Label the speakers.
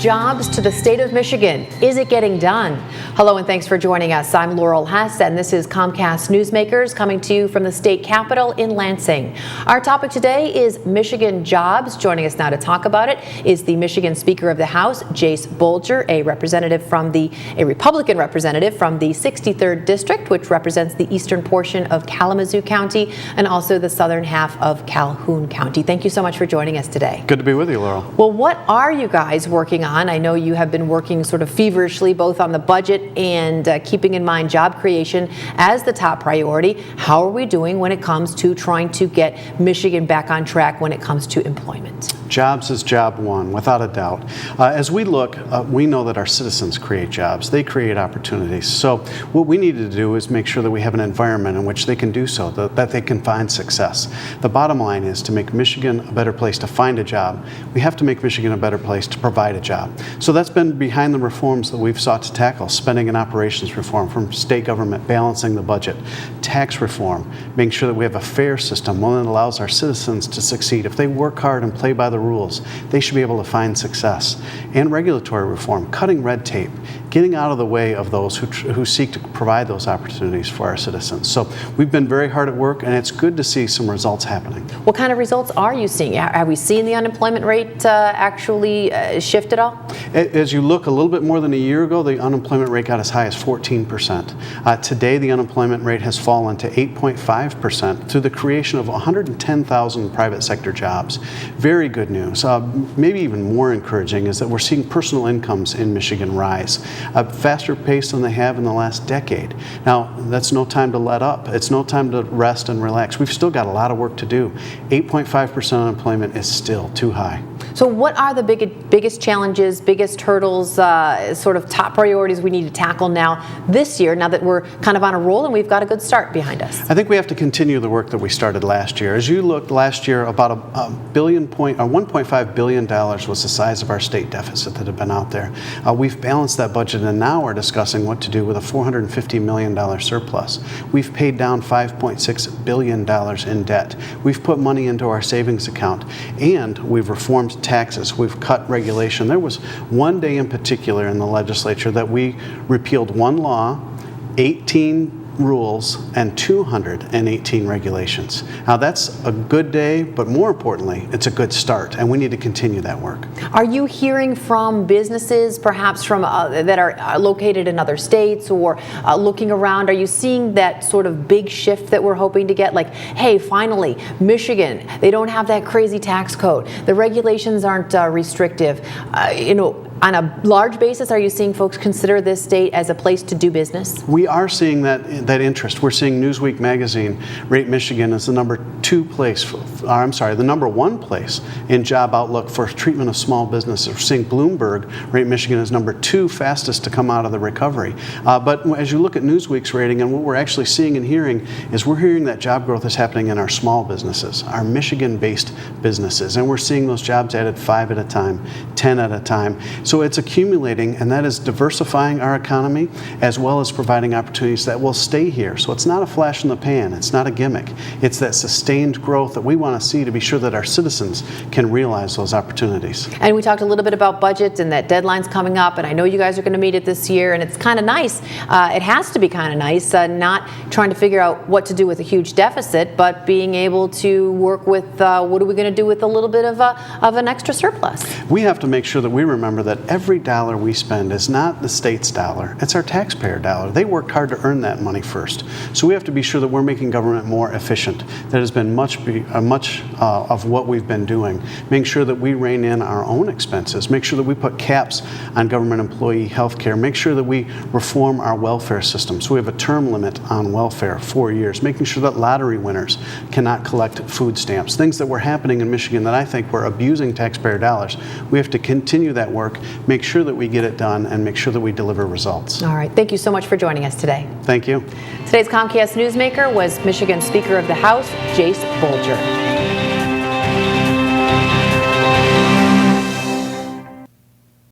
Speaker 1: jobs to the state of Michigan. Is it getting done? Hello and thanks for joining us. I'm Laurel Hess and this is Comcast Newsmakers coming to you from the state capitol in Lansing. Our topic today is Michigan jobs. Joining us now to talk about it is the Michigan Speaker of the House, Jase Bolger, a Republican representative from the 63rd District, which represents the eastern portion of Kalamazoo County and also the southern half of Calhoun County. Thank you so much for joining us today.
Speaker 2: Good to be with you, Laurel.
Speaker 1: Well, what are you guys working on? I know you have been working sort of feverishly both on the budget and keeping in mind job creation as the top priority. How are we doing when it comes to trying to get Michigan back on track when it comes to employment?
Speaker 2: Jobs is job one, without a doubt. As we look, we know that our citizens create jobs. They create opportunities. So what we need to do is make sure that we have an environment in which they can do so, that they can find success. The bottom line is to make Michigan a better place to find a job. We have to make Michigan a better place to provide a job. So that's been behind the reforms that we've sought to tackle. Spending and operations reform from state government, balancing the budget, tax reform, making sure that we have a fair system, one that allows our citizens to succeed. If they work hard and play by the rules, they should be able to find success. And regulatory reform, cutting red tape, getting out of the way of those who seek to provide those opportunities for our citizens. So we've been very hard at work, and it's good to see some results happening.
Speaker 1: What kind of results are you seeing? Have we seen the unemployment rate actually shift at all?
Speaker 2: As you look a little bit more than a year ago, the unemployment rate got as high as 14%. Today, the unemployment rate has fallen to 8.5% through the creation of 110,000 private sector jobs. Very good news. Maybe even more encouraging is that we're seeing personal incomes in Michigan rise at a faster pace than they have in the last decade. Now, that's no time to let up. It's no time to rest and relax. We've still got a lot of work to do. 8.5% unemployment is still too high.
Speaker 1: So what are the biggest challenges, biggest hurdles, sort of top priorities we need to tackle now this year, now that we're kind of on a roll and we've got a good start behind us?
Speaker 2: I think we have to continue the work that we started last year. As you looked last year, about $1.5 billion was the size of our state deficit that had been out there. We've balanced that budget and now we're discussing what to do with a $450 million surplus. We've paid down $5.6 billion in debt. We've put money into our savings account and we've reformed taxes. We've cut regulation. There was one day in particular in the legislature that we repealed one law, 18 rules, and 218 regulations. Now that's a good day, but more importantly, it's a good start, and we need to continue that work.
Speaker 1: Are you hearing from businesses, perhaps from that are located in other states, or looking around? Are you seeing that sort of big shift that we're hoping to get? Like, hey, finally, Michigan, they don't have that crazy tax code. The regulations aren't restrictive. On a large basis, are you seeing folks consider this state as a place to do business?
Speaker 2: We are seeing that interest. We're seeing Newsweek magazine rate Michigan as the number one place in job outlook for treatment of small businesses. We're seeing Bloomberg rate Michigan as number 2 fastest to come out of the recovery. But as you look at Newsweek's rating, and what we're actually seeing and hearing is we're hearing that job growth is happening in our small businesses, our Michigan-based businesses, and we're seeing those jobs added 5 at a time, 10 at a time. So it's accumulating, and that is diversifying our economy as well as providing opportunities that will stay here. So it's not a flash in the pan. It's not a gimmick. It's that sustained growth that we want to see to be sure that our citizens can realize those opportunities.
Speaker 1: And we talked a little bit about budget and that deadline's coming up, and I know you guys are going to meet it this year, and it's kind of nice. It has to be kind of nice, not trying to figure out what to do with a huge deficit, but being able to work with what are we going to do with a little bit of an extra surplus.
Speaker 2: We have to make sure that we remember that every dollar we spend is not the state's dollar, it's our taxpayer dollar. They worked hard to earn that money first. So we have to be sure that we're making government more efficient. That has been much of what we've been doing. Make sure that we rein in our own expenses. Make sure that we put caps on government employee health care. Make sure that we reform our welfare system. So we have a term limit on welfare, 4 years. Making sure that lottery winners cannot collect food stamps. Things that were happening in Michigan that I think were abusing taxpayer dollars. We have to continue that work, make sure that we get it done, and make sure that we deliver results.
Speaker 1: All right. Thank you so much for joining us today.
Speaker 2: Thank you.
Speaker 1: Today's Comcast Newsmaker was Michigan Speaker of the House, Jase Bolger.